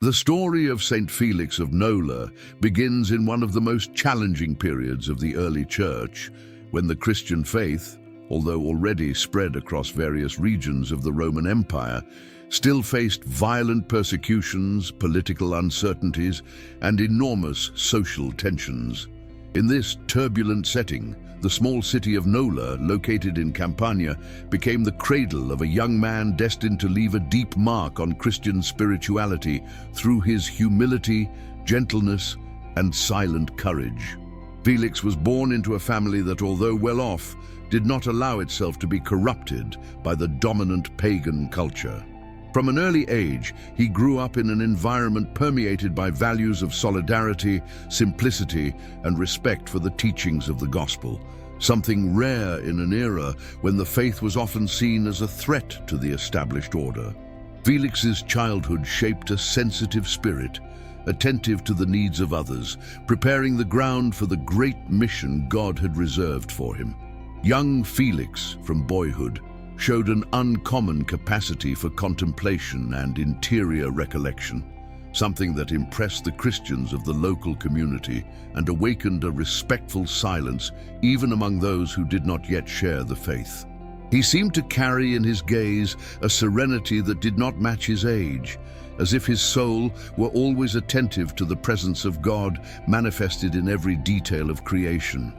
The story of Saint Felix of Nola begins in one of the most challenging periods of the early church, when the Christian faith, although already spread across various regions of the Roman Empire, still faced violent persecutions, political uncertainties, and enormous social tensions. In this turbulent setting, the small city of Nola, located in Campania, became the cradle of a young man destined to leave a deep mark on Christian spirituality through his humility, gentleness, and silent courage. Felix was born into a family that, although well off, did not allow itself to be corrupted by the dominant pagan culture. From an early age, he grew up in an environment permeated by values of solidarity, simplicity, and respect for the teachings of the gospel, something rare in an era when the faith was often seen as a threat to the established order. Felix's childhood shaped a sensitive spirit, attentive to the needs of others, preparing the ground for the great mission God had reserved for him. Young Felix, from boyhood, showed an uncommon capacity for contemplation and interior recollection, something that impressed the Christians of the local community and awakened a respectful silence even among those who did not yet share the faith. He seemed to carry in his gaze a serenity that did not match his age, as if his soul were always attentive to the presence of God manifested in every detail of creation.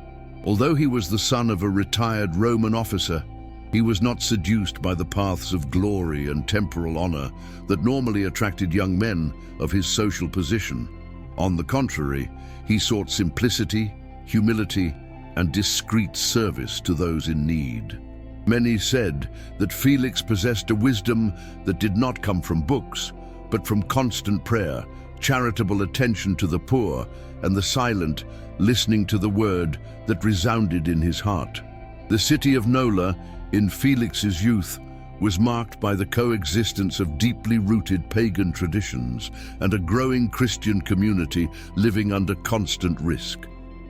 Although he was the son of a retired Roman officer, he was not seduced by the paths of glory and temporal honor that normally attracted young men of his social position. On the contrary, he sought simplicity, humility, and discreet service to those in need. Many said that Felix possessed a wisdom that did not come from books, but from constant prayer, charitable attention to the poor, and the silent, listening to the word that resounded in his heart. The city of Nola, in Felix's youth, was marked by the coexistence of deeply rooted pagan traditions and a growing Christian community living under constant risk.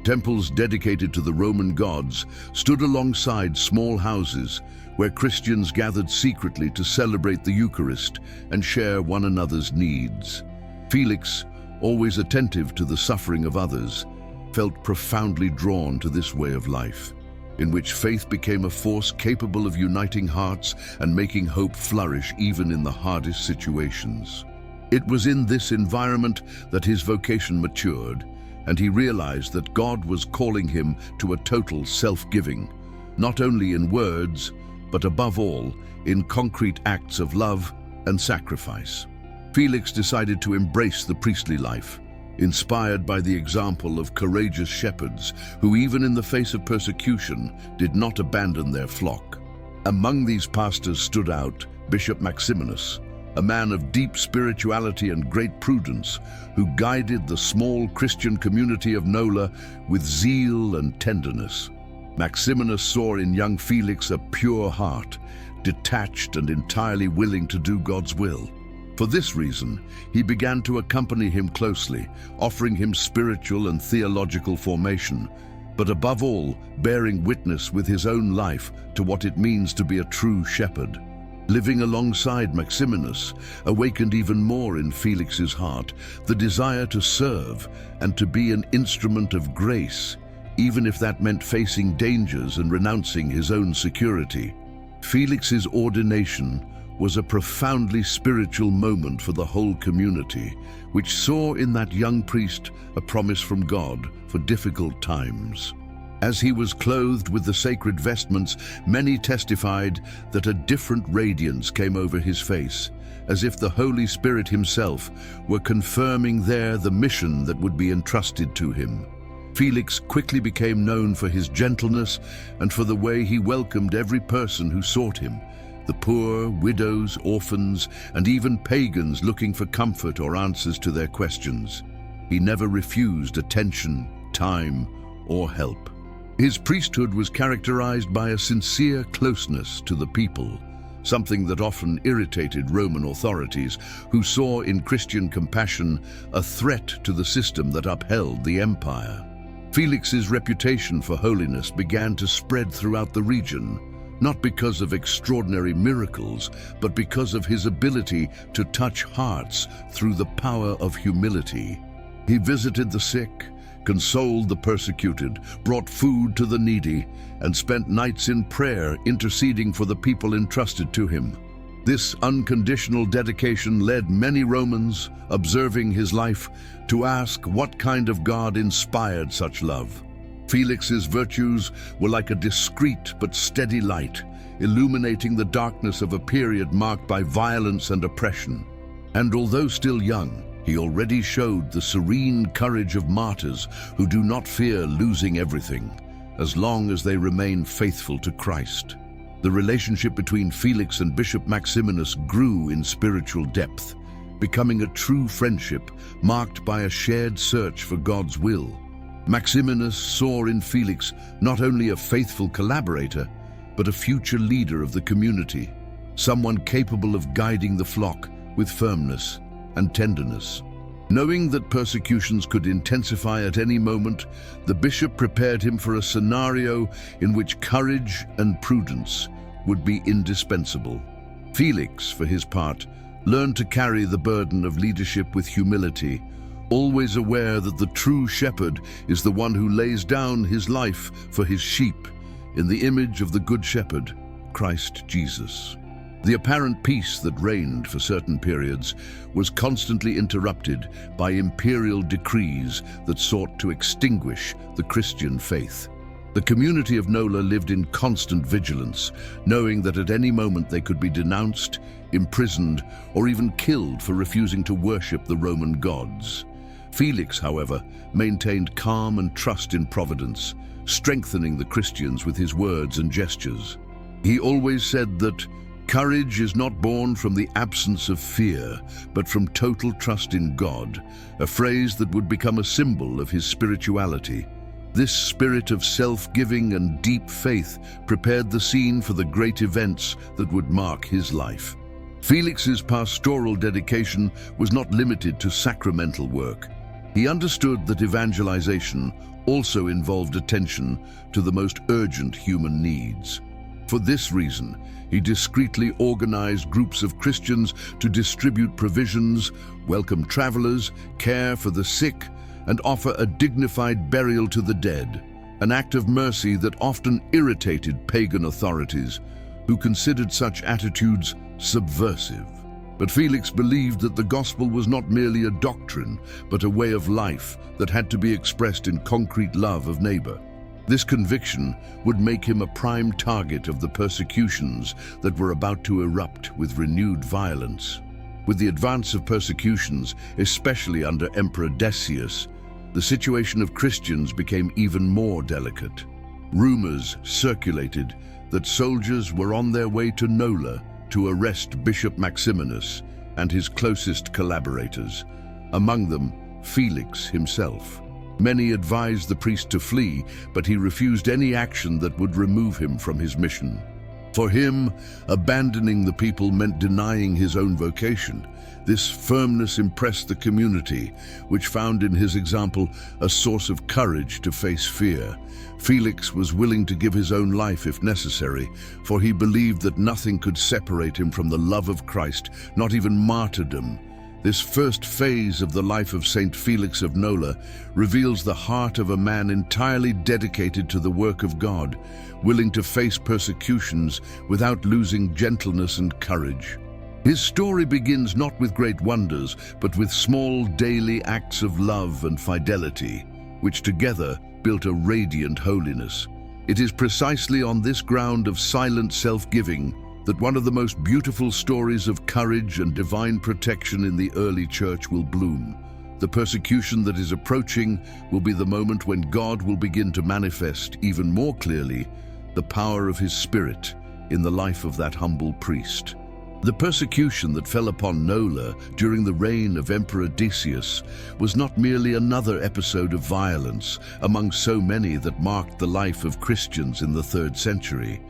Temples dedicated to the Roman gods stood alongside small houses where Christians gathered secretly to celebrate the Eucharist and share one another's needs. Felix, always attentive to the suffering of others, felt profoundly drawn to this way of life, in which faith became a force capable of uniting hearts and making hope flourish even in the hardest situations. It was in this environment that his vocation matured, and he realized that God was calling him to a total self-giving, not only in words, but above all, in concrete acts of love and sacrifice. Felix decided to embrace the priestly life, inspired by the example of courageous shepherds who, even in the face of persecution, did not abandon their flock. Among these pastors stood out Bishop Maximinus, a man of deep spirituality and great prudence, who guided the small Christian community of Nola with zeal and tenderness. Maximinus saw in young Felix a pure heart, detached and entirely willing to do God's will. For this reason, he began to accompany him closely, offering him spiritual and theological formation, but above all, bearing witness with his own life to what it means to be a true shepherd. Living alongside Maximinus awakened even more in Felix's heart the desire to serve and to be an instrument of grace, even if that meant facing dangers and renouncing his own security. Felix's ordination was a profoundly spiritual moment for the whole community, which saw in that young priest a promise from God for difficult times. As he was clothed with the sacred vestments, many testified that a different radiance came over his face, as if the Holy Spirit himself were confirming there the mission that would be entrusted to him. Felix quickly became known for his gentleness and for the way he welcomed every person who sought him, the poor, widows, orphans, and even pagans looking for comfort or answers to their questions. He never refused attention, time, or help. His priesthood was characterized by a sincere closeness to the people, something that often irritated Roman authorities, who saw in Christian compassion a threat to the system that upheld the empire. Felix's reputation for holiness began to spread throughout the region, not because of extraordinary miracles, but because of his ability to touch hearts through the power of humility. He visited the sick, consoled the persecuted, brought food to the needy, and spent nights in prayer interceding for the people entrusted to him. This unconditional dedication led many Romans, observing his life, to ask what kind of God inspired such love. Felix's virtues were like a discreet but steady light, illuminating the darkness of a period marked by violence and oppression. And although still young, he already showed the serene courage of martyrs who do not fear losing everything, as long as they remain faithful to Christ. The relationship between Felix and Bishop Maximinus grew in spiritual depth, becoming a true friendship marked by a shared search for God's will. Maximinus saw in Felix not only a faithful collaborator, but a future leader of the community, someone capable of guiding the flock with firmness and tenderness. Knowing that persecutions could intensify at any moment, the bishop prepared him for a scenario in which courage and prudence would be indispensable. Felix, for his part, learned to carry the burden of leadership with humility, always aware that the true shepherd is the one who lays down his life for his sheep, in the image of the Good Shepherd, Christ Jesus. The apparent peace that reigned for certain periods was constantly interrupted by imperial decrees that sought to extinguish the Christian faith. The community of Nola lived in constant vigilance, knowing that at any moment they could be denounced, imprisoned, or even killed for refusing to worship the Roman gods. Felix, however, maintained calm and trust in providence, strengthening the Christians with his words and gestures. He always said that courage is not born from the absence of fear, but from total trust in God, a phrase that would become a symbol of his spirituality. This spirit of self-giving and deep faith prepared the scene for the great events that would mark his life. Felix's pastoral dedication was not limited to sacramental work. He understood that evangelization also involved attention to the most urgent human needs. For this reason, he discreetly organized groups of Christians to distribute provisions, welcome travelers, care for the sick, and offer a dignified burial to the dead, an act of mercy that often irritated pagan authorities, who considered such attitudes subversive. But Felix believed that the gospel was not merely a doctrine, but a way of life that had to be expressed in concrete love of neighbor. This conviction would make him a prime target of the persecutions that were about to erupt with renewed violence. With the advance of persecutions, especially under Emperor Decius, the situation of Christians became even more delicate. Rumors circulated that soldiers were on their way to Nola to arrest Bishop Maximinus and his closest collaborators, among them Felix himself. Many advised the priest to flee, but he refused any action that would remove him from his mission. For him, abandoning the people meant denying his own vocation. This firmness impressed the community, which found in his example a source of courage to face fear. Felix was willing to give his own life if necessary, for he believed that nothing could separate him from the love of Christ, not even martyrdom. This first phase of the life of Saint Felix of Nola reveals the heart of a man entirely dedicated to the work of God, willing to face persecutions without losing gentleness and courage. His story begins not with great wonders, but with small daily acts of love and fidelity, which together built a radiant holiness. It is precisely on this ground of silent self-giving that one of the most beautiful stories of courage and divine protection in the early church will bloom. The persecution that is approaching will be the moment when God will begin to manifest even more clearly the power of his Spirit in the life of that humble priest. The persecution that fell upon Nola during the reign of Emperor Decius was not merely another episode of violence among so many that marked the life of Christians in the 3rd century.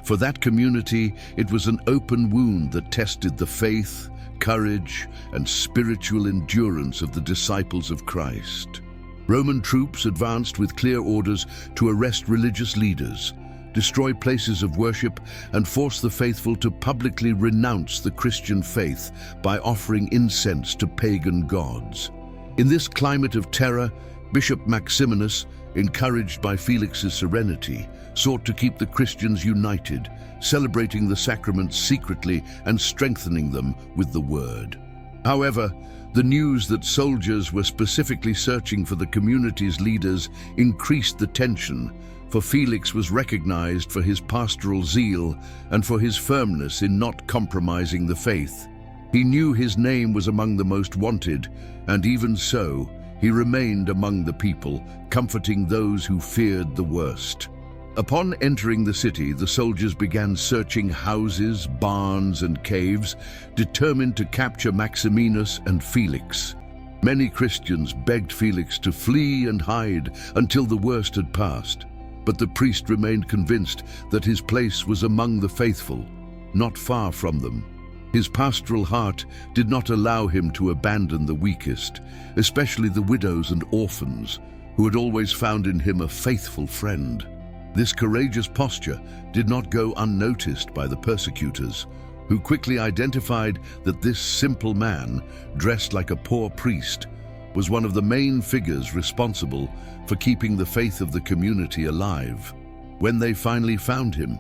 For that community, it was an open wound that tested the faith, courage, and spiritual endurance of the disciples of Christ. Roman troops advanced with clear orders to arrest religious leaders, destroy places of worship, and force the faithful to publicly renounce the Christian faith by offering incense to pagan gods. In this climate of terror, Bishop Maximinus, encouraged by Felix's serenity, sought to keep the Christians united, celebrating the sacraments secretly and strengthening them with the word. However, the news that soldiers were specifically searching for the community's leaders increased the tension, for Felix was recognized for his pastoral zeal and for his firmness in not compromising the faith. He knew his name was among the most wanted, and even so, he remained among the people, comforting those who feared the worst. Upon entering the city, the soldiers began searching houses, barns, and caves, determined to capture Maximinus and Felix. Many Christians begged Felix to flee and hide until the worst had passed, but the priest remained convinced that his place was among the faithful, not far from them. His pastoral heart did not allow him to abandon the weakest, especially the widows and orphans, who had always found in him a faithful friend. This courageous posture did not go unnoticed by the persecutors, who quickly identified that this simple man, dressed like a poor priest, was one of the main figures responsible for keeping the faith of the community alive. When they finally found him,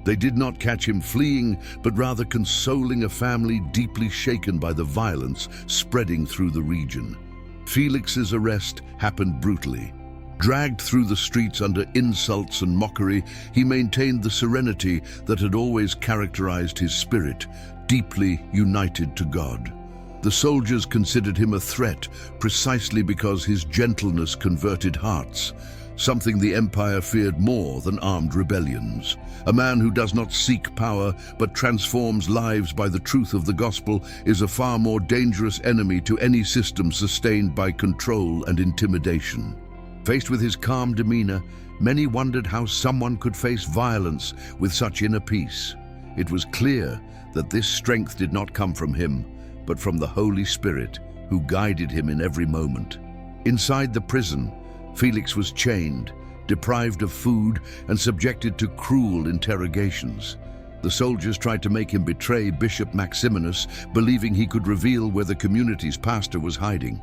they did not catch him fleeing, but rather consoling a family deeply shaken by the violence spreading through the region. Felix's arrest happened brutally. Dragged through the streets under insults and mockery, he maintained the serenity that had always characterized his spirit, deeply united to God. The soldiers considered him a threat precisely because his gentleness converted hearts, something the empire feared more than armed rebellions. A man who does not seek power but transforms lives by the truth of the gospel is a far more dangerous enemy to any system sustained by control and intimidation. Faced with his calm demeanor, many wondered how someone could face violence with such inner peace. It was clear that this strength did not come from him, but from the Holy Spirit, who guided him in every moment. Inside the prison, Felix was chained, deprived of food, and subjected to cruel interrogations. The soldiers tried to make him betray Bishop Maximinus, believing he could reveal where the community's pastor was hiding.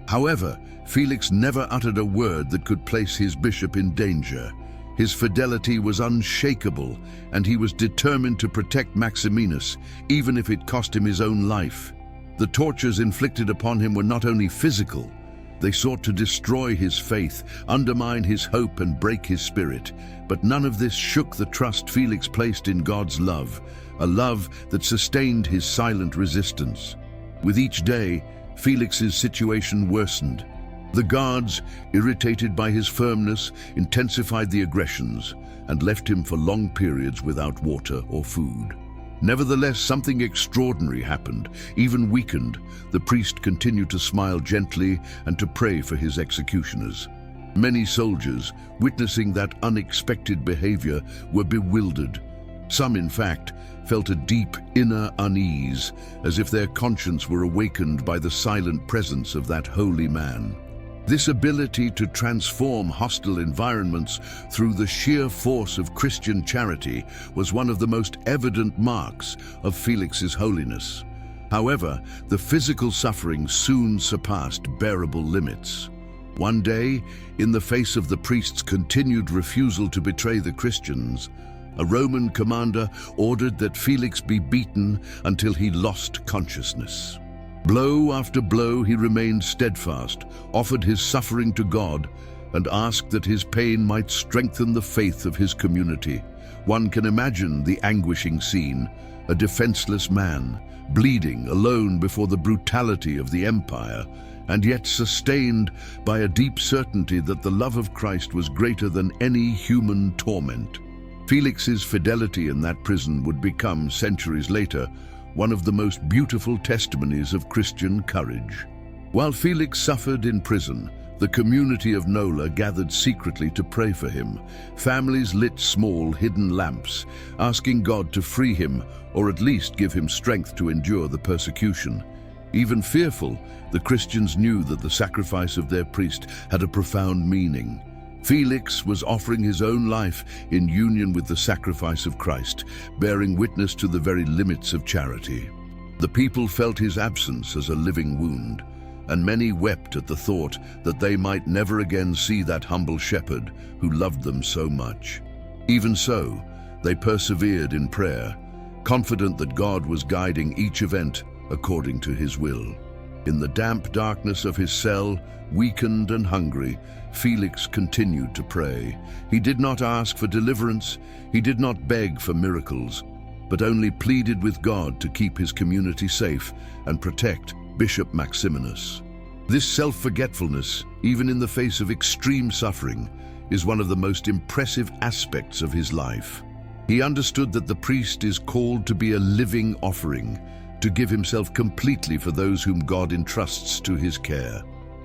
However, Felix never uttered a word that could place his bishop in danger. His fidelity was unshakable, and he was determined to protect Maximinus, even if it cost him his own life. The tortures inflicted upon him were not only physical. They sought to destroy his faith, undermine his hope, and break his spirit. But none of this shook the trust Felix placed in God's love, a love that sustained his silent resistance. With each day, Felix's situation worsened. The guards, irritated by his firmness, intensified the aggressions and left him for long periods without water or food. Nevertheless, something extraordinary happened. Even weakened, the priest continued to smile gently and to pray for his executioners. Many soldiers, witnessing that unexpected behavior, were bewildered. Some, in fact, felt a deep inner unease, as if their conscience were awakened by the silent presence of that holy man. This ability to transform hostile environments through the sheer force of Christian charity was one of the most evident marks of Felix's holiness. However, the physical suffering soon surpassed bearable limits. One day, in the face of the priest's continued refusal to betray the Christians, a Roman commander ordered that Felix be beaten until he lost consciousness. Blow after blow, he remained steadfast, offered his suffering to God, and asked that his pain might strengthen the faith of his community. One can imagine the anguishing scene, a defenseless man, bleeding alone before the brutality of the empire, and yet sustained by a deep certainty that the love of Christ was greater than any human torment. Felix's fidelity in that prison would become, centuries later, one of the most beautiful testimonies of Christian courage. While Felix suffered in prison, the community of Nola gathered secretly to pray for him. Families lit small, hidden lamps, asking God to free him, or at least give him strength to endure the persecution. Even fearful, the Christians knew that the sacrifice of their priest had a profound meaning. Felix was offering his own life in union with the sacrifice of Christ, bearing witness to the very limits of charity. The people felt his absence as a living wound, and many wept at the thought that they might never again see that humble shepherd who loved them so much. Even so, they persevered in prayer, confident that God was guiding each event according to his will. In the damp darkness of his cell, weakened and hungry, Felix continued to pray. He did not ask for deliverance, he did not beg for miracles, but only pleaded with God to keep his community safe and protect Bishop Maximinus. This self-forgetfulness, even in the face of extreme suffering, is one of the most impressive aspects of his life. He understood that the priest is called to be a living offering, to give himself completely for those whom God entrusts to his care.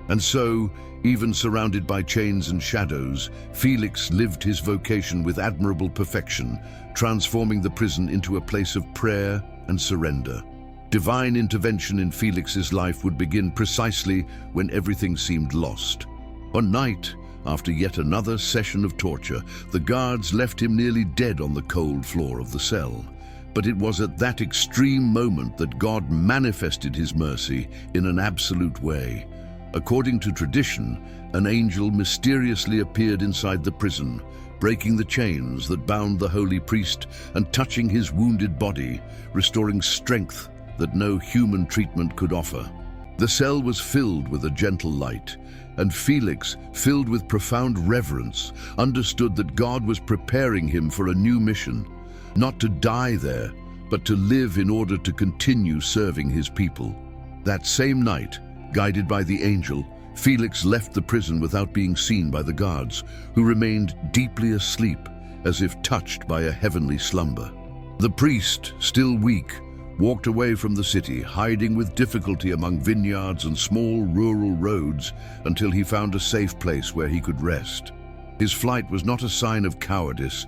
And so, even surrounded by chains and shadows, Felix lived his vocation with admirable perfection, transforming the prison into a place of prayer and surrender. Divine intervention in Felix's life would begin precisely when everything seemed lost. One night, after yet another session of torture, the guards left him nearly dead on the cold floor of the cell. But it was at that extreme moment that God manifested his mercy in an absolute way. According to tradition, an angel mysteriously appeared inside the prison, breaking the chains that bound the holy priest and touching his wounded body, restoring strength that no human treatment could offer. The cell was filled with a gentle light, and Felix, filled with profound reverence, understood that God was preparing him for a new mission, not to die there, but to live in order to continue serving his people. That same night, guided by the angel, Felix left the prison without being seen by the guards, who remained deeply asleep, as if touched by a heavenly slumber. The priest, still weak, walked away from the city, hiding with difficulty among vineyards and small rural roads until he found a safe place where he could rest. His flight was not a sign of cowardice,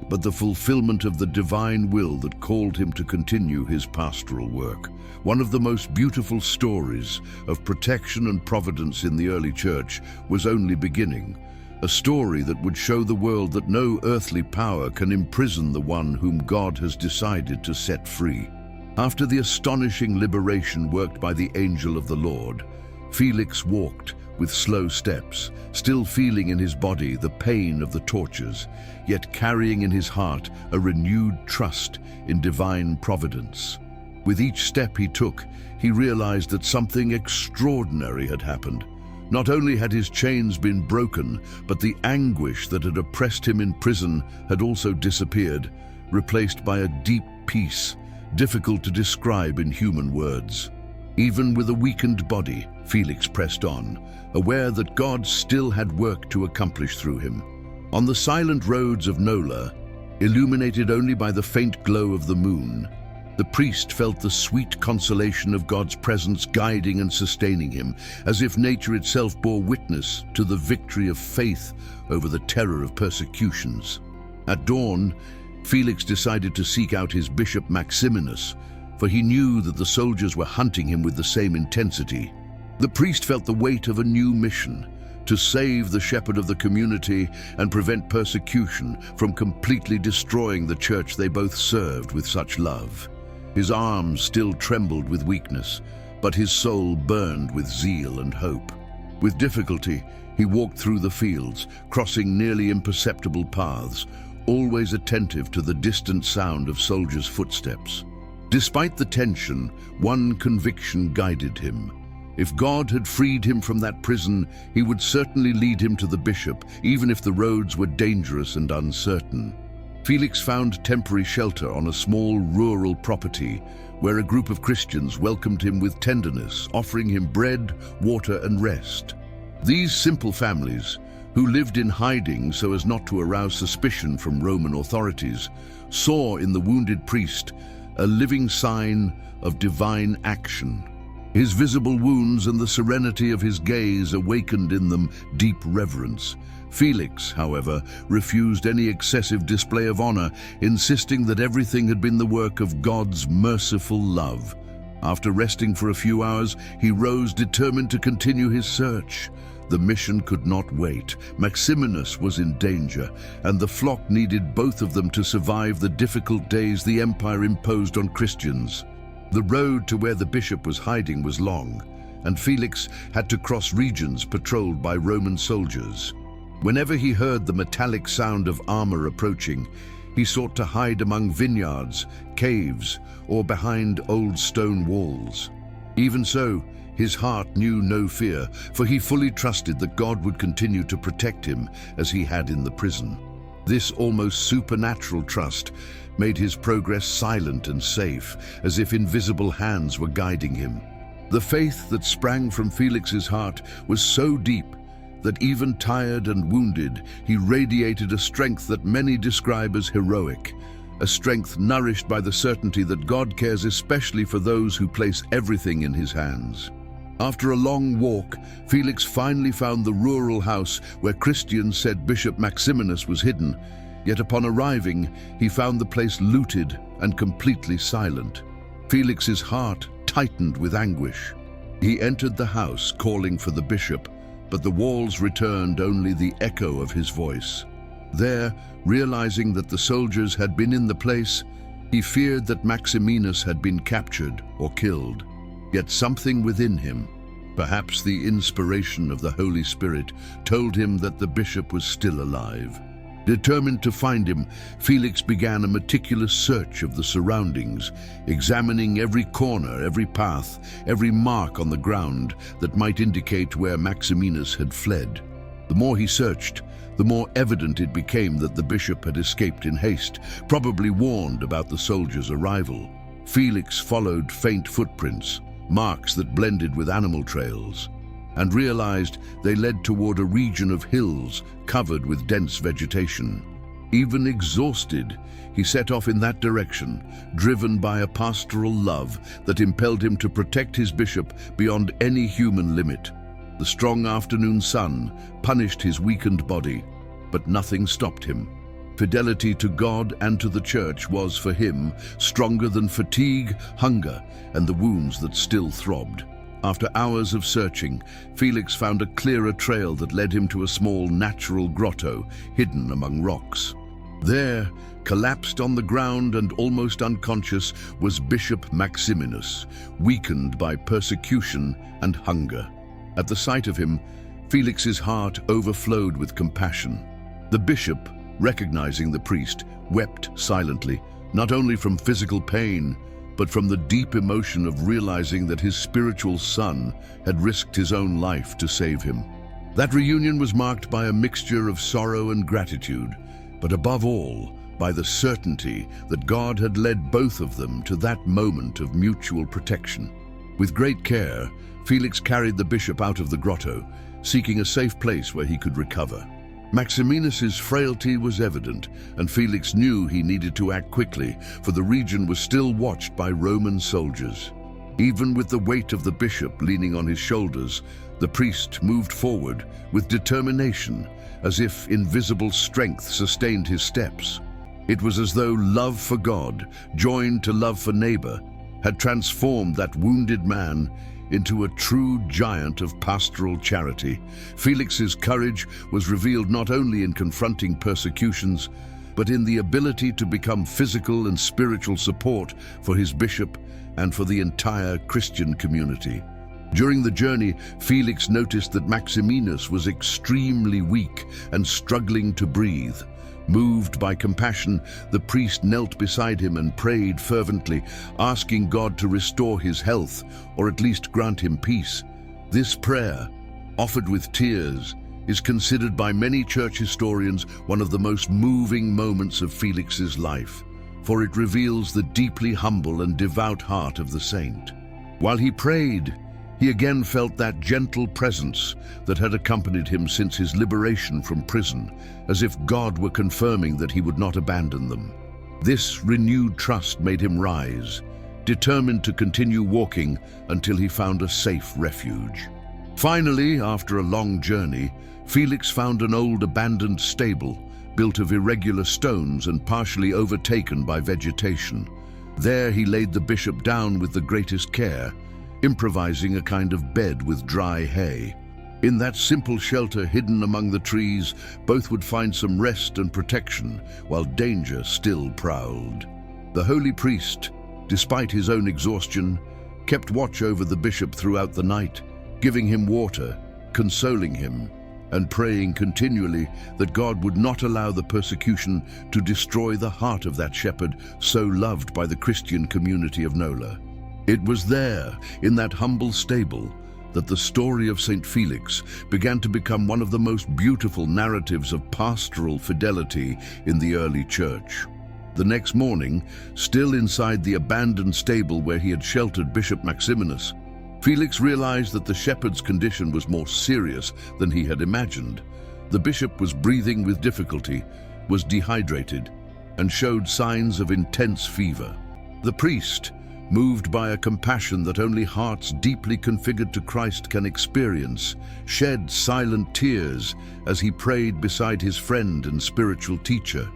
but the fulfillment of the divine will that called him to continue his pastoral work. One of the most beautiful stories of protection and providence in the early church was only beginning, a story that would show the world that no earthly power can imprison the one whom God has decided to set free. After the astonishing liberation worked by the angel of the Lord, Felix walked with slow steps, still feeling in his body the pain of the tortures, yet carrying in his heart a renewed trust in divine providence. With each step he took, he realized that something extraordinary had happened. Not only had his chains been broken, but the anguish that had oppressed him in prison had also disappeared, replaced by a deep peace, difficult to describe in human words. Even with a weakened body, Felix pressed on, aware that God still had work to accomplish through him. On the silent roads of Nola, illuminated only by the faint glow of the moon, the priest felt the sweet consolation of God's presence guiding and sustaining him, as if nature itself bore witness to the victory of faith over the terror of persecutions. At dawn, Felix decided to seek out his bishop Maximinus, for he knew that the soldiers were hunting him with the same intensity. The priest felt the weight of a new mission, to save the shepherd of the community and prevent persecution from completely destroying the church they both served with such love. His arms still trembled with weakness, but his soul burned with zeal and hope. With difficulty, he walked through the fields, crossing nearly imperceptible paths, always attentive to the distant sound of soldiers' footsteps. Despite the tension, one conviction guided him. If God had freed him from that prison, he would certainly lead him to the bishop, even if the roads were dangerous and uncertain. Felix found temporary shelter on a small rural property, where a group of Christians welcomed him with tenderness, offering him bread, water, and rest. These simple families, who lived in hiding so as not to arouse suspicion from Roman authorities, saw in the wounded priest a living sign of divine action. His visible wounds and the serenity of his gaze awakened in them deep reverence. Felix, however, refused any excessive display of honor, insisting that everything had been the work of God's merciful love. After resting for a few hours, he rose determined to continue his search. The mission could not wait. Maximinus was in danger, and the flock needed both of them to survive the difficult days the empire imposed on Christians. The road to where the bishop was hiding was long, and Felix had to cross regions patrolled by Roman soldiers. Whenever he heard the metallic sound of armor approaching, he sought to hide among vineyards, caves, or behind old stone walls. Even so, his heart knew no fear, for he fully trusted that God would continue to protect him as he had in the prison. This almost supernatural trust made his progress silent and safe, as if invisible hands were guiding him. The faith that sprang from Felix's heart was so deep that even tired and wounded, he radiated a strength that many describe as heroic, a strength nourished by the certainty that God cares especially for those who place everything in his hands. After a long walk, Felix finally found the rural house where Christians said Bishop Maximinus was hidden, yet upon arriving, he found the place looted and completely silent. Felix's heart tightened with anguish. He entered the house calling for the bishop, but the walls returned only the echo of his voice. There, realizing that the soldiers had been in the place, he feared that Maximinus had been captured or killed. Yet something within him, perhaps the inspiration of the Holy Spirit, told him that the bishop was still alive. Determined to find him, Felix began a meticulous search of the surroundings, examining every corner, every path, every mark on the ground that might indicate where Maximinus had fled. The more he searched, the more evident it became that the bishop had escaped in haste, probably warned about the soldiers' arrival. Felix followed faint footprints, marks that blended with animal trails, and realized they led toward a region of hills covered with dense vegetation. Even exhausted, he set off in that direction, driven by a pastoral love that impelled him to protect his bishop beyond any human limit. The strong afternoon sun punished his weakened body, but nothing stopped him. Fidelity to God and to the church was, for him, stronger than fatigue, hunger, and the wounds that still throbbed. After hours of searching, Felix found a clearer trail that led him to a small natural grotto hidden among rocks. There, collapsed on the ground and almost unconscious, was Bishop Maximinus, weakened by persecution and hunger. At the sight of him, Felix's heart overflowed with compassion. The bishop, recognizing the priest, wept silently, not only from physical pain, but from the deep emotion of realizing that his spiritual son had risked his own life to save him. That reunion was marked by a mixture of sorrow and gratitude, but above all, by the certainty that God had led both of them to that moment of mutual protection. With great care, Felix carried the bishop out of the grotto, seeking a safe place where he could recover. Maximinus's frailty was evident, and Felix knew he needed to act quickly, for the region was still watched by Roman soldiers. Even with the weight of the bishop leaning on his shoulders, the priest moved forward with determination, as if invisible strength sustained his steps. It was as though love for God, joined to love for neighbor, had transformed that wounded man into a true giant of pastoral charity. Felix's courage was revealed not only in confronting persecutions, but in the ability to become physical and spiritual support for his bishop and for the entire Christian community. During the journey, Felix noticed that Maximinus was extremely weak and struggling to breathe. Moved by compassion, the priest knelt beside him and prayed fervently, asking God to restore his health, or at least grant him peace. This prayer, offered with tears, is considered by many church historians one of the most moving moments of Felix's life, for it reveals the deeply humble and devout heart of the saint. While he prayed, he again felt that gentle presence that had accompanied him since his liberation from prison, as if God were confirming that he would not abandon them. This renewed trust made him rise, determined to continue walking until he found a safe refuge. Finally, after a long journey, Felix found an old abandoned stable, built of irregular stones and partially overtaken by vegetation. There he laid the bishop down with the greatest care, improvising a kind of bed with dry hay. In that simple shelter hidden among the trees, both would find some rest and protection, while danger still prowled. The holy priest, despite his own exhaustion, kept watch over the bishop throughout the night, giving him water, consoling him, and praying continually that God would not allow the persecution to destroy the heart of that shepherd so loved by the Christian community of Nola. It was there, in that humble stable, that the story of Saint Felix began to become one of the most beautiful narratives of pastoral fidelity in the early church. The next morning, still inside the abandoned stable where he had sheltered Bishop Maximinus, Felix realized that the shepherd's condition was more serious than he had imagined. The bishop was breathing with difficulty, was dehydrated, and showed signs of intense fever. The priest, moved by a compassion that only hearts deeply configured to Christ can experience, shed silent tears as he prayed beside his friend and spiritual teacher.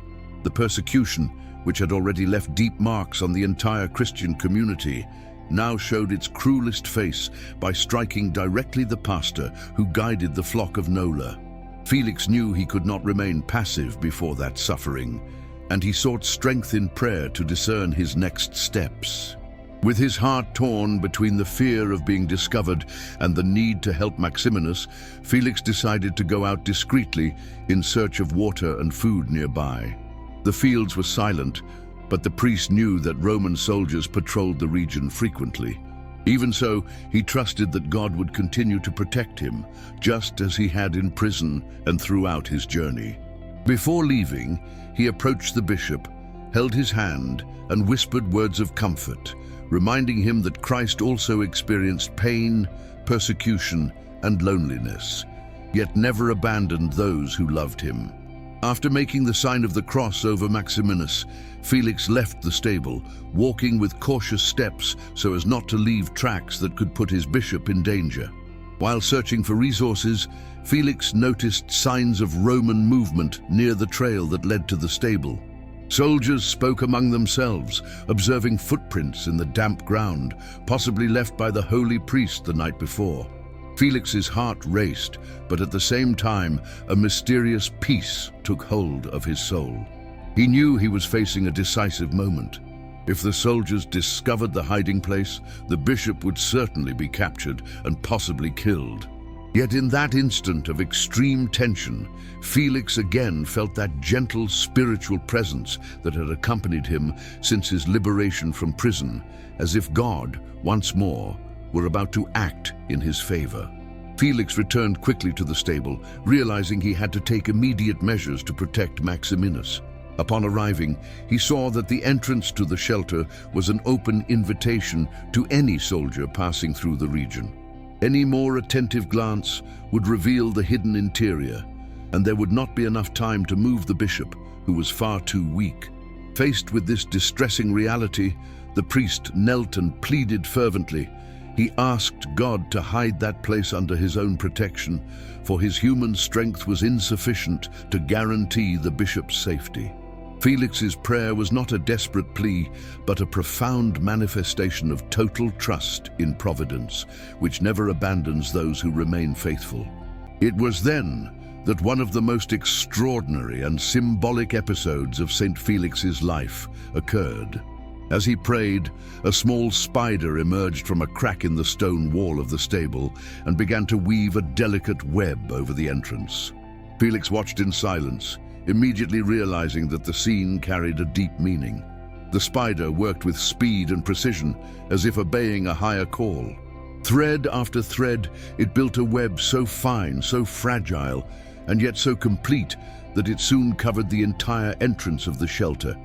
The persecution, which had already left deep marks on the entire Christian community, now showed its cruelest face by striking directly the pastor who guided the flock of Nola. Felix knew he could not remain passive before that suffering, and he sought strength in prayer to discern his next steps. With his heart torn between the fear of being discovered and the need to help Maximinus, Felix decided to go out discreetly in search of water and food nearby. The fields were silent, but the priest knew that Roman soldiers patrolled the region frequently. Even so, he trusted that God would continue to protect him, just as he had in prison and throughout his journey. Before leaving, he approached the bishop, held his hand, and whispered words of comfort, reminding him that Christ also experienced pain, persecution, and loneliness, yet never abandoned those who loved him. After making the sign of the cross over Maximinus, Felix left the stable, walking with cautious steps so as not to leave tracks that could put his bishop in danger. While searching for resources, Felix noticed signs of Roman movement near the trail that led to the stable. Soldiers spoke among themselves, observing footprints in the damp ground, possibly left by the holy priest the night before. Felix's heart raced, but at the same time, a mysterious peace took hold of his soul. He knew he was facing a decisive moment. If the soldiers discovered the hiding place, the bishop would certainly be captured and possibly killed. Yet in that instant of extreme tension, Felix again felt that gentle spiritual presence that had accompanied him since his liberation from prison, as if God, once more, were about to act in his favor. Felix returned quickly to the stable, realizing he had to take immediate measures to protect Maximinus. Upon arriving, he saw that the entrance to the shelter was an open invitation to any soldier passing through the region. Any more attentive glance would reveal the hidden interior, and there would not be enough time to move the bishop, who was far too weak. Faced with this distressing reality, the priest knelt and pleaded fervently. He asked God to hide that place under his own protection, for his human strength was insufficient to guarantee the bishop's safety. Felix's prayer was not a desperate plea, but a profound manifestation of total trust in providence, which never abandons those who remain faithful. It was then that one of the most extraordinary and symbolic episodes of Saint Felix's life occurred. As he prayed, a small spider emerged from a crack in the stone wall of the stable and began to weave a delicate web over the entrance. Felix watched in silence, immediately realizing that the scene carried a deep meaning. The spider worked with speed and precision, as if obeying a higher call. Thread after thread, it built a web so fine, so fragile, and yet so complete that it soon covered the entire entrance of the shelter.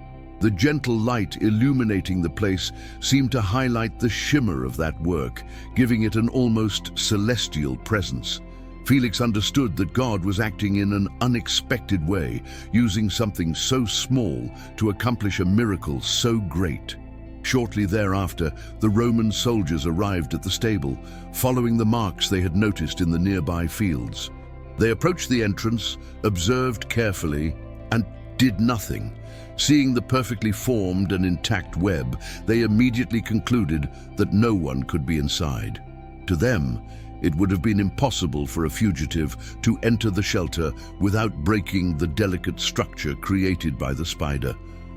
The gentle light illuminating the place seemed to highlight the shimmer of that work, giving it an almost celestial presence. Felix understood that God was acting in an unexpected way, using something so small to accomplish a miracle so great. Shortly thereafter, the Roman soldiers arrived at the stable, following the marks they had noticed in the nearby fields. They approached the entrance, observed carefully, and did nothing. Seeing the perfectly formed and intact web, they immediately concluded that no one could be inside. To them, It would have been impossible for a fugitive to enter the shelter without breaking the delicate structure created by the spider.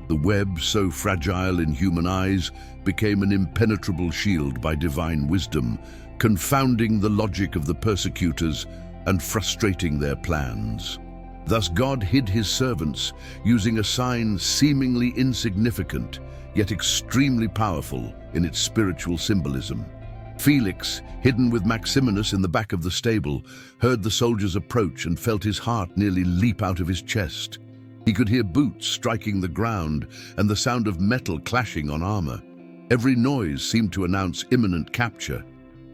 The web, so fragile in human eyes, became an impenetrable shield by divine wisdom, confounding the logic of the persecutors and frustrating their plans. Thus God hid his servants, using a sign seemingly insignificant, yet extremely powerful in its spiritual symbolism. Felix, hidden with Maximinus in the back of the stable, heard the soldiers approach and felt his heart nearly leap out of his chest. He could hear boots striking the ground and the sound of metal clashing on armor. Every noise seemed to announce imminent capture.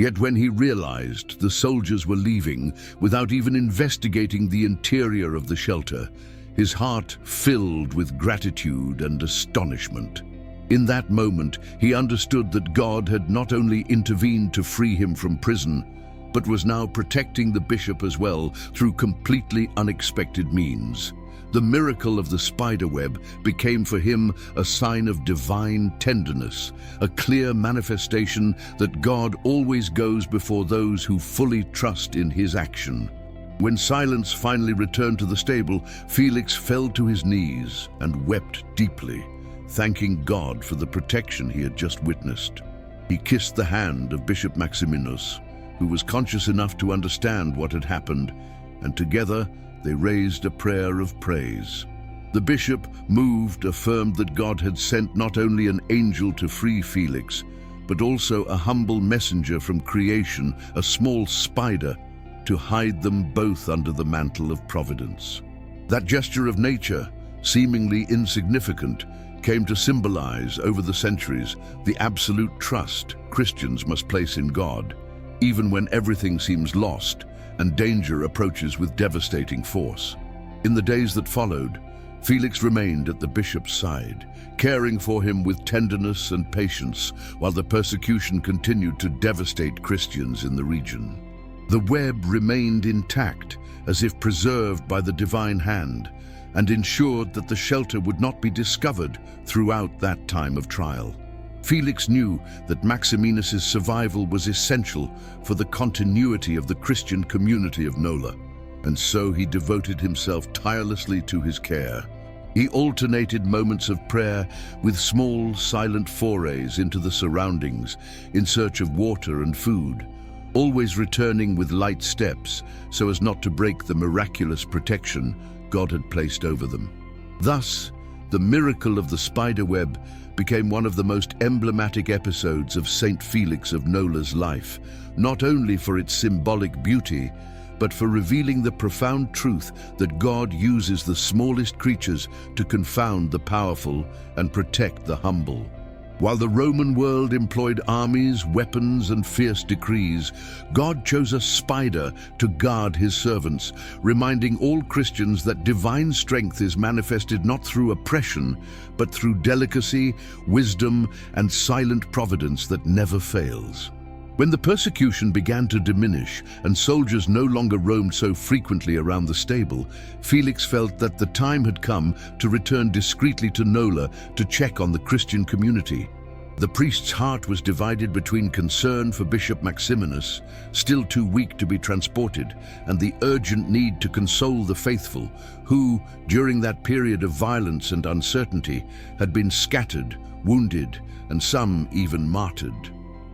Yet when he realized the soldiers were leaving without even investigating the interior of the shelter, his heart filled with gratitude and astonishment. In that moment, he understood that God had not only intervened to free him from prison, but was now protecting the bishop as well through completely unexpected means. The miracle of the spiderweb became for him a sign of divine tenderness, a clear manifestation that God always goes before those who fully trust in his action. When silence finally returned to the stable, Felix fell to his knees and wept deeply, thanking God for the protection he had just witnessed. He kissed the hand of Bishop Maximinus, who was conscious enough to understand what had happened, and together they raised a prayer of praise. The bishop, moved, affirmed that God had sent not only an angel to free Felix, but also a humble messenger from creation, a small spider, to hide them both under the mantle of providence. That gesture of nature, seemingly insignificant, came to symbolize, over the centuries, the absolute trust Christians must place in God, even when everything seems lost and danger approaches with devastating force. In the days that followed, Felix remained at the bishop's side, caring for him with tenderness and patience while the persecution continued to devastate Christians in the region. The web remained intact, as if preserved by the divine hand, and ensured that the shelter would not be discovered throughout that time of trial. Felix knew that Maximinus's survival was essential for the continuity of the Christian community of Nola, and so he devoted himself tirelessly to his care. He alternated moments of prayer with small, silent forays into the surroundings in search of water and food, always returning with light steps so as not to break the miraculous protection God had placed over them. Thus, the miracle of the spiderweb became one of the most emblematic episodes of Saint Felix of Nola's life, not only for its symbolic beauty, but for revealing the profound truth that God uses the smallest creatures to confound the powerful and protect the humble. While the Roman world employed armies, weapons, and fierce decrees, God chose a spider to guard his servants, reminding all Christians that divine strength is manifested not through oppression, but through delicacy, wisdom, and silent providence that never fails. When the persecution began to diminish and soldiers no longer roamed so frequently around the stable, Felix felt that the time had come to return discreetly to Nola to check on the Christian community. The priest's heart was divided between concern for Bishop Maximinus, still too weak to be transported, and the urgent need to console the faithful who, during that period of violence and uncertainty, had been scattered, wounded, and some even martyred.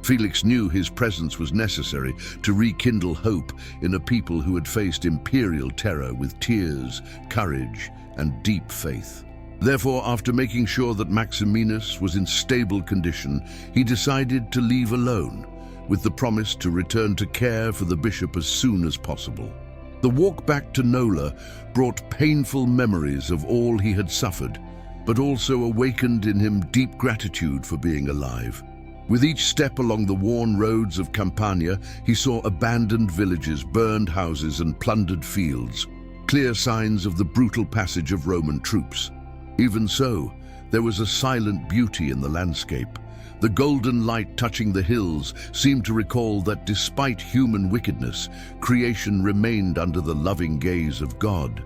Felix knew his presence was necessary to rekindle hope in a people who had faced imperial terror with tears, courage, and deep faith. Therefore, after making sure that Maximinus was in stable condition, he decided to leave alone, with the promise to return to care for the bishop as soon as possible. The walk back to Nola brought painful memories of all he had suffered, but also awakened in him deep gratitude for being alive. With each step along the worn roads of Campania, he saw abandoned villages, burned houses, and plundered fields, clear signs of the brutal passage of Roman troops. Even so, there was a silent beauty in the landscape. The golden light touching the hills seemed to recall that despite human wickedness, creation remained under the loving gaze of God.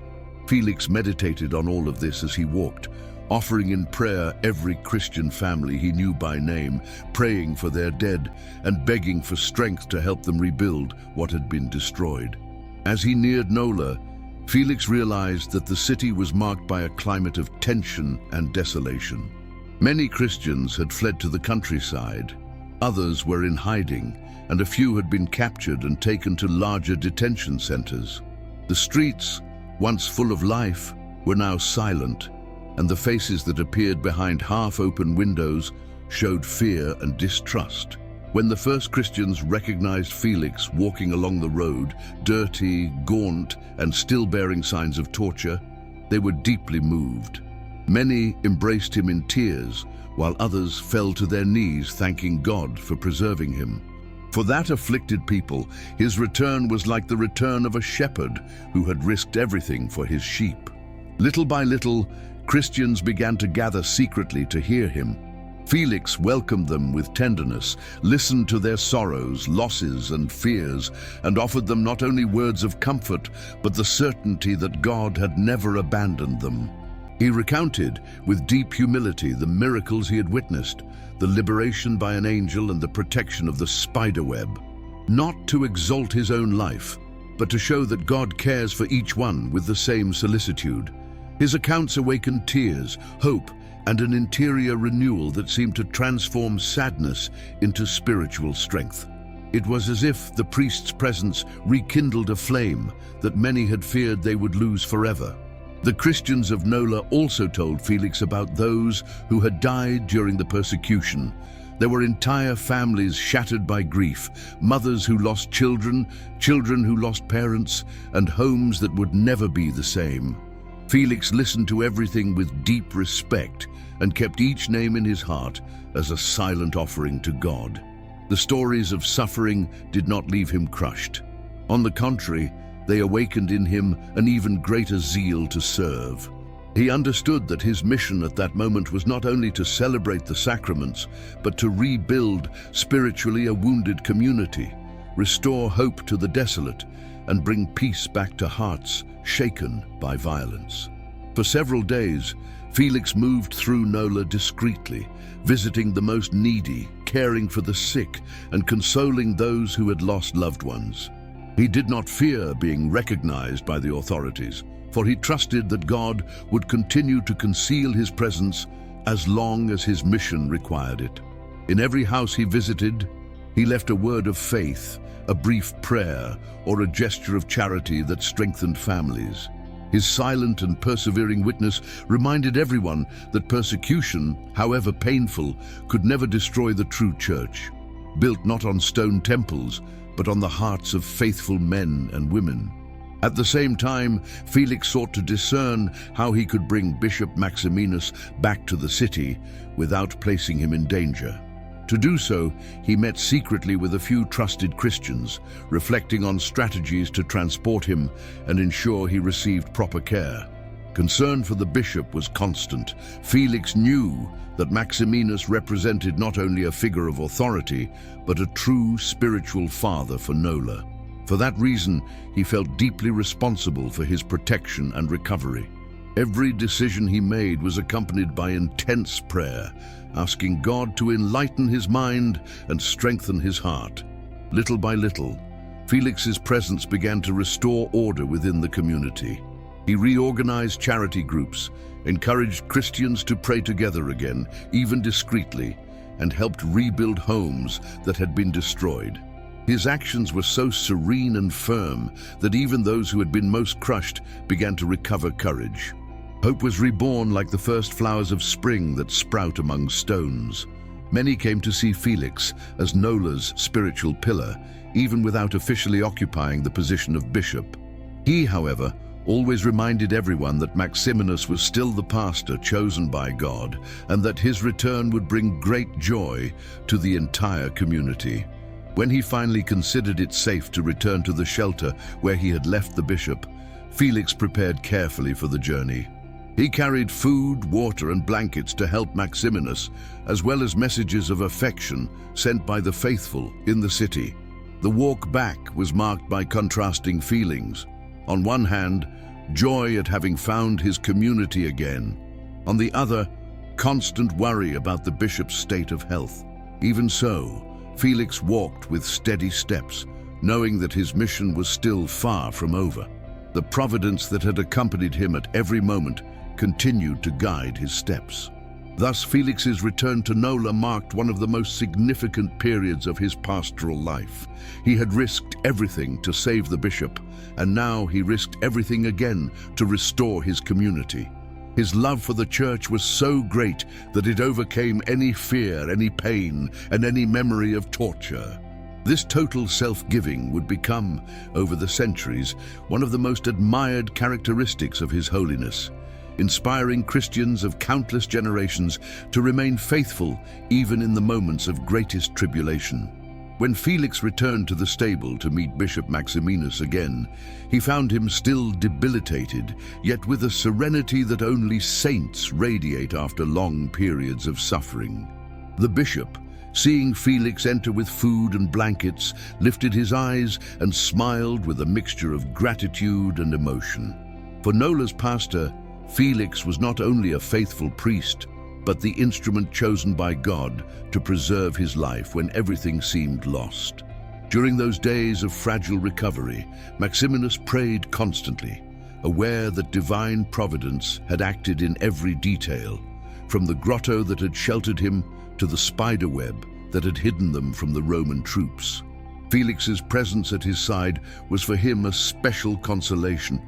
Felix meditated on all of this as he walked, offering in prayer every Christian family he knew by name, praying for their dead and begging for strength to help them rebuild what had been destroyed. As he neared Nola, Felix realized that the city was marked by a climate of tension and desolation. Many Christians had fled to the countryside, others were in hiding, and a few had been captured and taken to larger detention centers. The streets, once full of life, were now silent, and the faces that appeared behind half-open windows showed fear and distrust. When the first Christians recognized Felix walking along the road, dirty, gaunt, and still bearing signs of torture, they were deeply moved. Many embraced him in tears, while others fell to their knees thanking God for preserving him. For that afflicted people, his return was like the return of a shepherd who had risked everything for his sheep. Little by little, Christians began to gather secretly to hear him. Felix welcomed them with tenderness, listened to their sorrows, losses, and fears, and offered them not only words of comfort, but the certainty that God had never abandoned them. He recounted, with deep humility, the miracles he had witnessed, the liberation by an angel and the protection of the spiderweb. Not to exalt his own life, but to show that God cares for each one with the same solicitude. His accounts awakened tears, hope, and an interior renewal that seemed to transform sadness into spiritual strength. It was as if the priest's presence rekindled a flame that many had feared they would lose forever. The Christians of Nola also told Felix about those who had died during the persecution. There were entire families shattered by grief, mothers who lost children, children who lost parents, and homes that would never be the same. Felix listened to everything with deep respect and kept each name in his heart as a silent offering to God. The stories of suffering did not leave him crushed. On the contrary, they awakened in him an even greater zeal to serve. He understood that his mission at that moment was not only to celebrate the sacraments, but to rebuild spiritually a wounded community, restore hope to the desolate, and bring peace back to hearts shaken by violence. For several days, Felix moved through Nola discreetly, visiting the most needy, caring for the sick, and consoling those who had lost loved ones. He did not fear being recognized by the authorities, for he trusted that God would continue to conceal his presence as long as his mission required it. In every house he visited, he left a word of faith, a brief prayer, or a gesture of charity that strengthened families. His silent and persevering witness reminded everyone that persecution, however painful, could never destroy the true church, built not on stone temples, but on the hearts of faithful men and women. At the same time, Felix sought to discern how he could bring Bishop Maximinus back to the city without placing him in danger. To do so, he met secretly with a few trusted Christians, reflecting on strategies to transport him and ensure he received proper care. Concern for the bishop was constant. Felix knew that Maximinus represented not only a figure of authority, but a true spiritual father for Nola. For that reason, he felt deeply responsible for his protection and recovery. Every decision he made was accompanied by intense prayer, asking God to enlighten his mind and strengthen his heart. Little by little, Felix's presence began to restore order within the community. He reorganized charity groups, encouraged Christians to pray together again, even discreetly, and helped rebuild homes that had been destroyed. His actions were so serene and firm that even those who had been most crushed began to recover courage. Hope was reborn like the first flowers of spring that sprout among stones. Many came to see Felix as Nola's spiritual pillar, even without officially occupying the position of bishop. He, however, always reminded everyone that Maximinus was still the pastor chosen by God, and that his return would bring great joy to the entire community. When he finally considered it safe to return to the shelter where he had left the bishop, Felix prepared carefully for the journey. He carried food, water, and blankets to help Maximinus, as well as messages of affection sent by the faithful in the city. The walk back was marked by contrasting feelings. On one hand, joy at having found his community again. On the other, constant worry about the bishop's state of health. Even so, Felix walked with steady steps, knowing that his mission was still far from over. The providence that had accompanied him at every moment continued to guide his steps. Thus, Felix's return to Nola marked one of the most significant periods of his pastoral life. He had risked everything to save the bishop, and now he risked everything again to restore his community. His love for the church was so great that it overcame any fear, any pain, and any memory of torture. This total self-giving would become, over the centuries, one of the most admired characteristics of His Holiness, inspiring Christians of countless generations to remain faithful even in the moments of greatest tribulation. When Felix returned to the stable to meet Bishop Maximinus again, he found him still debilitated, yet with a serenity that only saints radiate after long periods of suffering. The bishop, seeing Felix enter with food and blankets, lifted his eyes and smiled with a mixture of gratitude and emotion. For Nola's pastor, Felix was not only a faithful priest, but the instrument chosen by God to preserve his life when everything seemed lost. During those days of fragile recovery, Maximinus prayed constantly, aware that divine providence had acted in every detail, from the grotto that had sheltered him to the spider web that had hidden them from the Roman troops. Felix's presence at his side was for him a special consolation,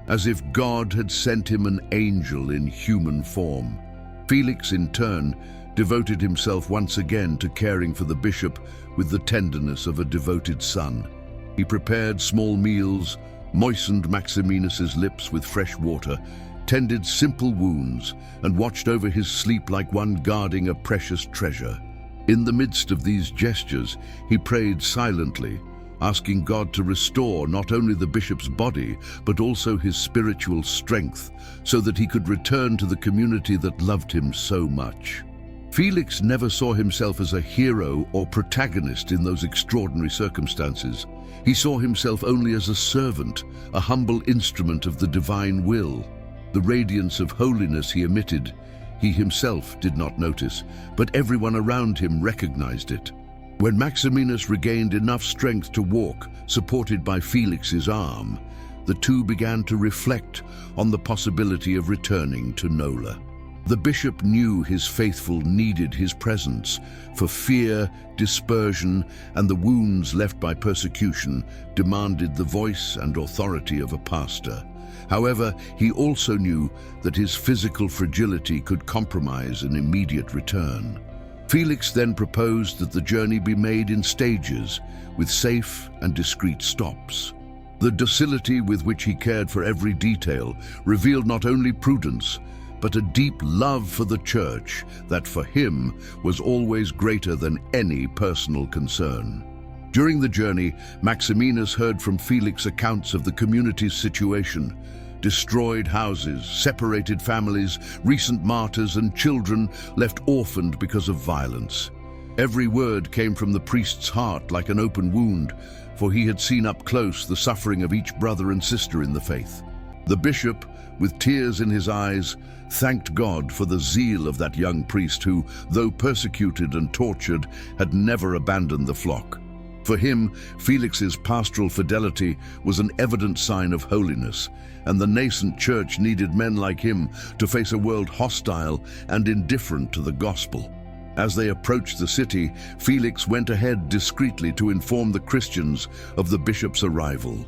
as if God had sent him an angel in human form. Felix, in turn, devoted himself once again to caring for the bishop with the tenderness of a devoted son. He prepared small meals, moistened Maximinus's lips with fresh water, tended simple wounds, and watched over his sleep like one guarding a precious treasure. In the midst of these gestures, he prayed silently, asking God to restore not only the bishop's body, but also his spiritual strength, so that he could return to the community that loved him so much. Felix never saw himself as a hero or protagonist in those extraordinary circumstances. He saw himself only as a servant, a humble instrument of the divine will. The radiance of holiness he emitted, he himself did not notice, but everyone around him recognized it. When Maximinus regained enough strength to walk, supported by Felix's arm, the two began to reflect on the possibility of returning to Nola. The bishop knew his faithful needed his presence, for fear, dispersion, and the wounds left by persecution demanded the voice and authority of a pastor. However, he also knew that his physical fragility could compromise an immediate return. Felix then proposed that the journey be made in stages, with safe and discreet stops. The docility with which he cared for every detail revealed not only prudence, but a deep love for the church that for him was always greater than any personal concern. During the journey, Maximinus heard from Felix accounts of the community's situation: destroyed houses, separated families, recent martyrs, and children left orphaned because of violence. Every word came from the priest's heart like an open wound, for he had seen up close the suffering of each brother and sister in the faith. The bishop, with tears in his eyes, thanked God for the zeal of that young priest who, though persecuted and tortured, had never abandoned the flock. For him, Felix's pastoral fidelity was an evident sign of holiness, and the nascent church needed men like him to face a world hostile and indifferent to the gospel. As they approached the city, Felix went ahead discreetly to inform the Christians of the bishop's arrival.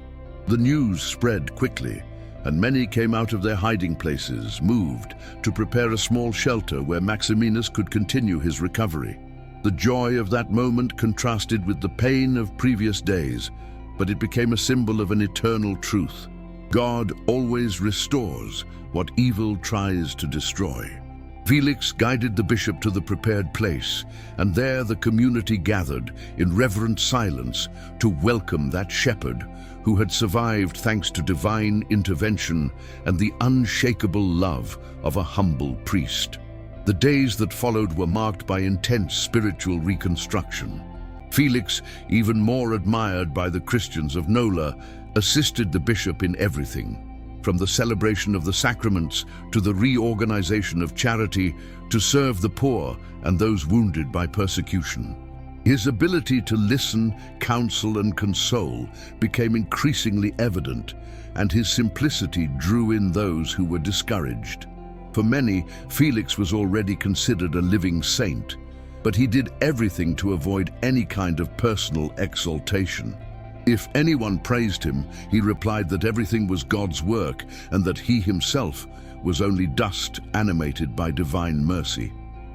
The news spread quickly, and many came out of their hiding places, moved to prepare a small shelter where Maximinus could continue his recovery. The joy of that moment contrasted with the pain of previous days, but it became a symbol of an eternal truth. God always restores what evil tries to destroy. Felix guided the bishop to the prepared place, and there the community gathered in reverent silence to welcome that shepherd who had survived thanks to divine intervention and the unshakable love of a humble priest. The days that followed were marked by intense spiritual reconstruction. Felix, even more admired by the Christians of Nola, assisted the bishop in everything. from the celebration of the sacraments to the reorganization of charity to serve the poor and those wounded by persecution. His ability to listen, counsel, and console became increasingly evident, and his simplicity drew in those who were discouraged. For many, Felix was already considered a living saint, but he did everything to avoid any kind of personal exaltation. If anyone praised him, he replied that everything was God's work and that he himself was only dust animated by divine mercy.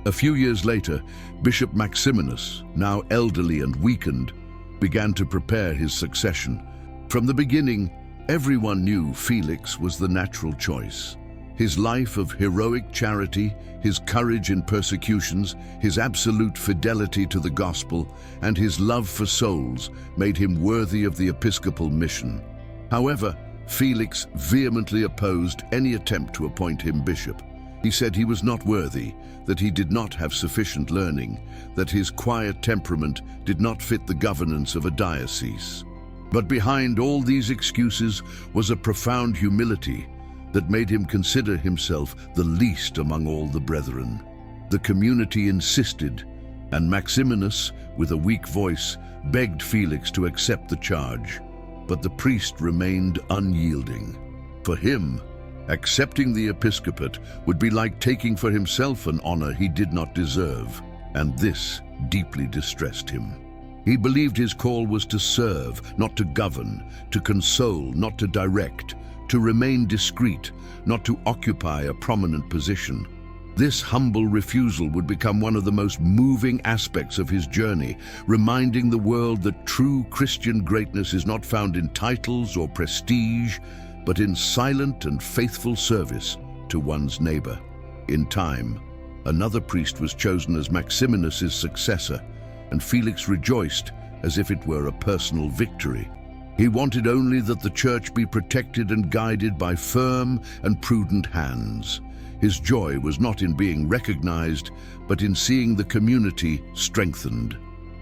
A few years later, Bishop Maximinus, now elderly and weakened, began to prepare his succession. From the beginning, everyone knew Felix was the natural choice. His life of heroic charity, his courage in persecutions, his absolute fidelity to the gospel, and his love for souls made him worthy of the episcopal mission. However, Felix vehemently opposed any attempt to appoint him bishop. He said he was not worthy, that he did not have sufficient learning, that his quiet temperament did not fit the governance of a diocese. But behind all these excuses was a profound humility that made him consider himself the least among all the brethren. The community insisted, and Maximinus, with a weak voice, begged Felix to accept the charge. But the priest remained unyielding. For him, accepting the episcopate would be like taking for himself an honor he did not deserve, and this deeply distressed him. He believed his call was to serve, not to govern, to console, not to direct, to remain discreet, not to occupy a prominent position. This humble refusal would become one of the most moving aspects of his journey, reminding the world that true Christian greatness is not found in titles or prestige, but in silent and faithful service to one's neighbor. In time, another priest was chosen as Maximinus's successor, and Felix rejoiced as if it were a personal victory. He wanted only that the church be protected and guided by firm and prudent hands. His joy was not in being recognized, but in seeing the community strengthened.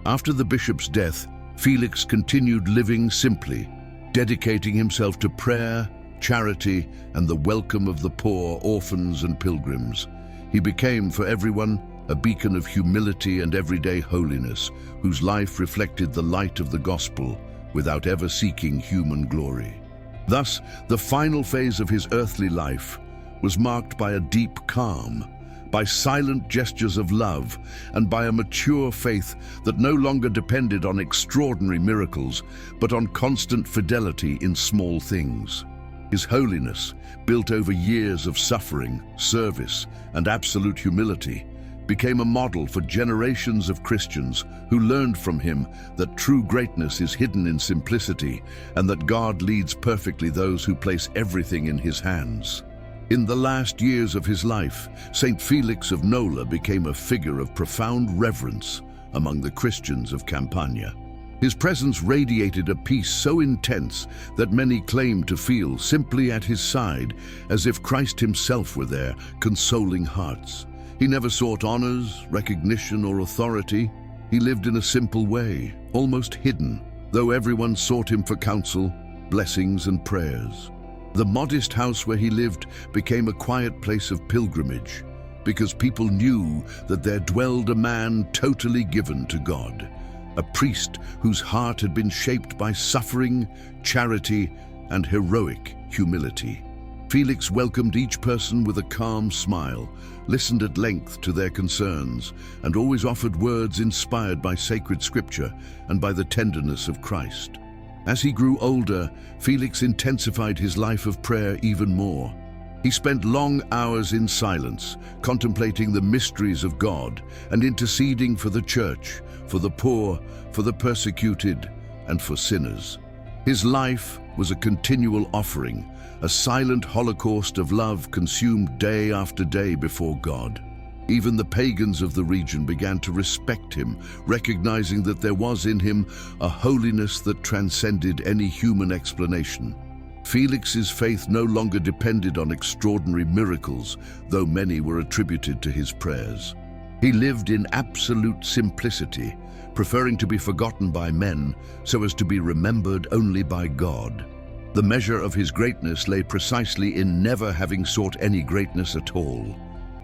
After the bishop's death, Felix continued living simply, dedicating himself to prayer, charity, and the welcome of the poor, orphans, and pilgrims. He became, for everyone, a beacon of humility and everyday holiness, whose life reflected the light of the gospel without ever seeking human glory. Thus, the final phase of his earthly life was marked by a deep calm, by silent gestures of love, and by a mature faith that no longer depended on extraordinary miracles, but on constant fidelity in small things. His holiness, built over years of suffering, service, and absolute humility, became a model for generations of Christians who learned from him that true greatness is hidden in simplicity and that God leads perfectly those who place everything in his hands. In the last years of his life, Saint Felix of Nola became a figure of profound reverence among the Christians of Campania. His presence radiated a peace so intense that many claimed to feel simply at his side, as if Christ himself were there, consoling hearts. He never sought honors, recognition, or authority. He lived in a simple way, almost hidden, though everyone sought him for counsel, blessings, and prayers. The modest house where he lived became a quiet place of pilgrimage, because people knew that there dwelled a man totally given to God, a priest whose heart had been shaped by suffering, charity, and heroic humility. Felix welcomed each person with a calm smile, listened at length to their concerns, and always offered words inspired by sacred scripture and by the tenderness of Christ. As he grew older, Felix intensified his life of prayer even more. He spent long hours in silence, contemplating the mysteries of God and interceding for the church, for the poor, for the persecuted, and for sinners. His life was a continual offering, a silent holocaust of love consumed day after day before God. Even the pagans of the region began to respect him, recognizing that there was in him a holiness that transcended any human explanation. Felix's faith no longer depended on extraordinary miracles, though many were attributed to his prayers. He lived in absolute simplicity, preferring to be forgotten by men so as to be remembered only by God. The measure of his greatness lay precisely in never having sought any greatness at all.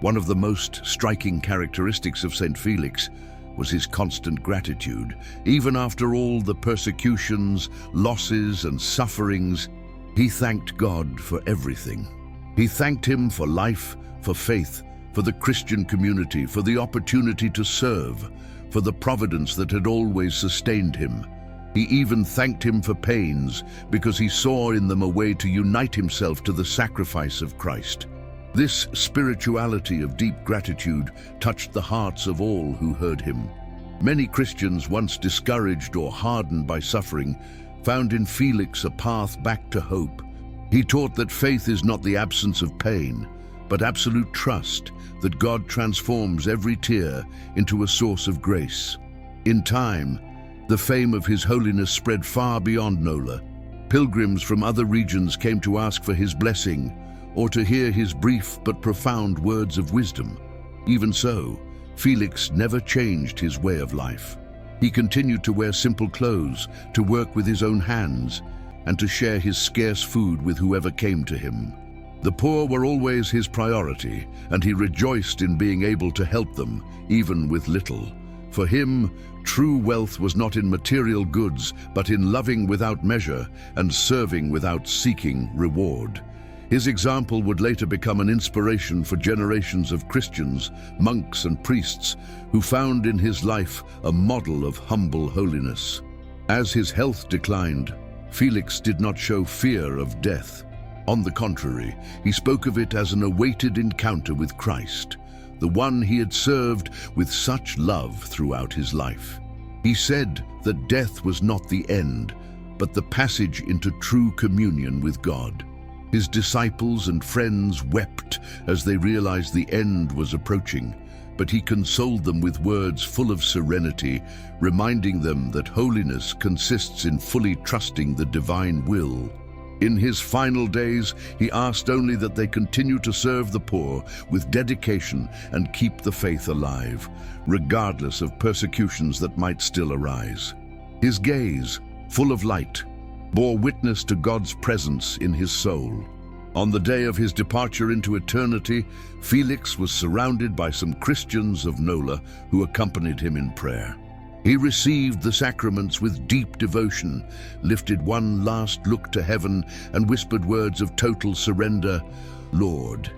One of the most striking characteristics of Saint Felix was his constant gratitude. Even after all the persecutions, losses, and sufferings, he thanked God for everything. He thanked him for life, for faith, for the Christian community, for the opportunity to serve, for the providence that had always sustained him. He even thanked him for pains, because he saw in them a way to unite himself to the sacrifice of Christ. This spirituality of deep gratitude touched the hearts of all who heard him. Many Christians, once discouraged or hardened by suffering, found in Felix a path back to hope. He taught that faith is not the absence of pain, but absolute trust that God transforms every tear into a source of grace. In time, the fame of his holiness spread far beyond Nola. Pilgrims from other regions came to ask for his blessing, or to hear his brief but profound words of wisdom. Even so, Felix never changed his way of life. He continued to wear simple clothes, to work with his own hands, and to share his scarce food with whoever came to him. The poor were always his priority, and he rejoiced in being able to help them, even with little. For him, true wealth was not in material goods, but in loving without measure and serving without seeking reward. His example would later become an inspiration for generations of Christians, monks and priests who found in his life a model of humble holiness. As his health declined, Felix did not show fear of death. On the contrary, he spoke of it as an awaited encounter with Christ, the one he had served with such love throughout his life. He said that death was not the end, but the passage into true communion with God. His disciples and friends wept as they realized the end was approaching, but he consoled them with words full of serenity, reminding them that holiness consists in fully trusting the divine will. In his final days, he asked only that they continue to serve the poor with dedication and keep the faith alive, regardless of persecutions that might still arise. His gaze, full of light, bore witness to God's presence in his soul. On the day of his departure into eternity, Felix was surrounded by some Christians of Nola who accompanied him in prayer. He received the sacraments with deep devotion, lifted one last look to heaven, and whispered words of total surrender, "Lord,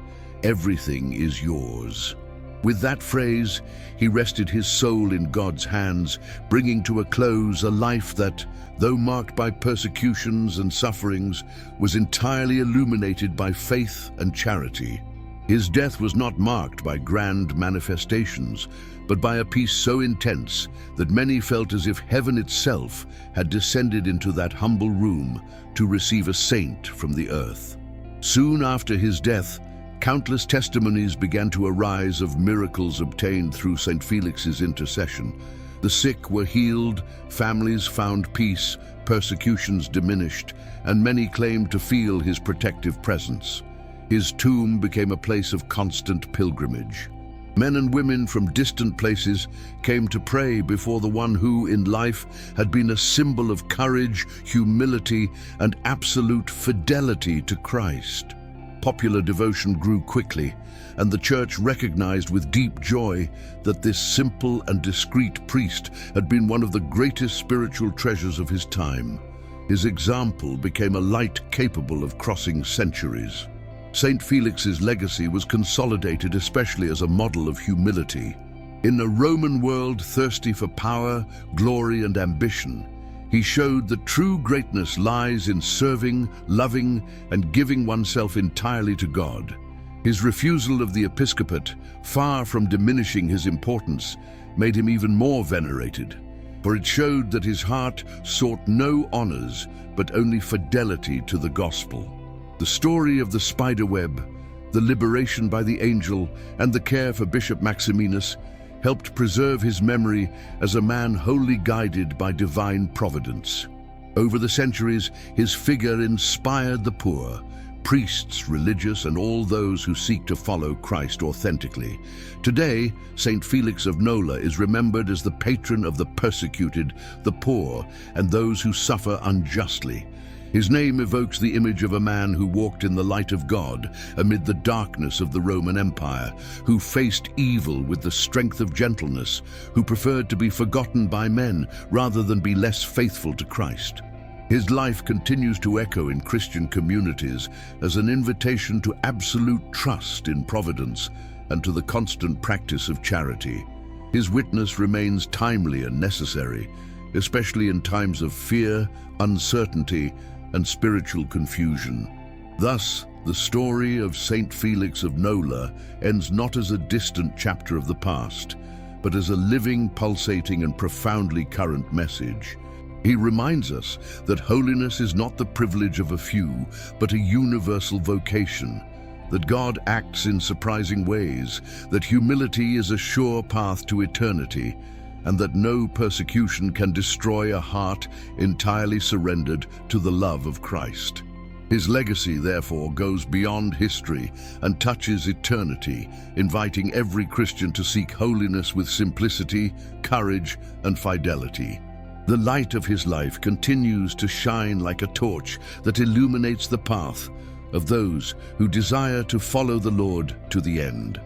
everything is yours." With that phrase, he rested his soul in God's hands, bringing to a close a life that, though marked by persecutions and sufferings, was entirely illuminated by faith and charity. His death was not marked by grand manifestations, but by a peace so intense that many felt as if heaven itself had descended into that humble room to receive a saint from the earth. Soon after his death, countless testimonies began to arise of miracles obtained through Saint Felix's intercession. The sick were healed, families found peace, persecutions diminished, and many claimed to feel his protective presence. His tomb became a place of constant pilgrimage. Men and women from distant places came to pray before the one who, in life, had been a symbol of courage, humility, and absolute fidelity to Christ. Popular devotion grew quickly, and the Church recognized with deep joy that this simple and discreet priest had been one of the greatest spiritual treasures of his time. His example became a light capable of crossing centuries. Saint Felix's legacy was consolidated especially as a model of humility. In a Roman world thirsty for power, glory, and ambition, he showed that true greatness lies in serving, loving, and giving oneself entirely to God. His refusal of the episcopate, far from diminishing his importance, made him even more venerated, for it showed that his heart sought no honors, but only fidelity to the gospel. The story of the spiderweb, the liberation by the angel, and the care for Bishop Maximinus helped preserve his memory as a man wholly guided by divine providence. Over the centuries, his figure inspired the poor, priests, religious, and all those who seek to follow Christ authentically. Today, Saint Felix of Nola is remembered as the patron of the persecuted, the poor, and those who suffer unjustly. His name evokes the image of a man who walked in the light of God amid the darkness of the Roman Empire, who faced evil with the strength of gentleness, who preferred to be forgotten by men rather than be less faithful to Christ. His life continues to echo in Christian communities as an invitation to absolute trust in providence and to the constant practice of charity. His witness remains timely and necessary, especially in times of fear, uncertainty, and spiritual confusion. Thus, the story of Saint Felix of Nola ends not as a distant chapter of the past, but as a living, pulsating, and profoundly current message. He reminds us that holiness is not the privilege of a few, but a universal vocation, that God acts in surprising ways, that humility is a sure path to eternity, and that no persecution can destroy a heart entirely surrendered to the love of Christ. His legacy, therefore, goes beyond history and touches eternity, inviting every Christian to seek holiness with simplicity, courage, and fidelity. The light of his life continues to shine like a torch that illuminates the path of those who desire to follow the Lord to the end.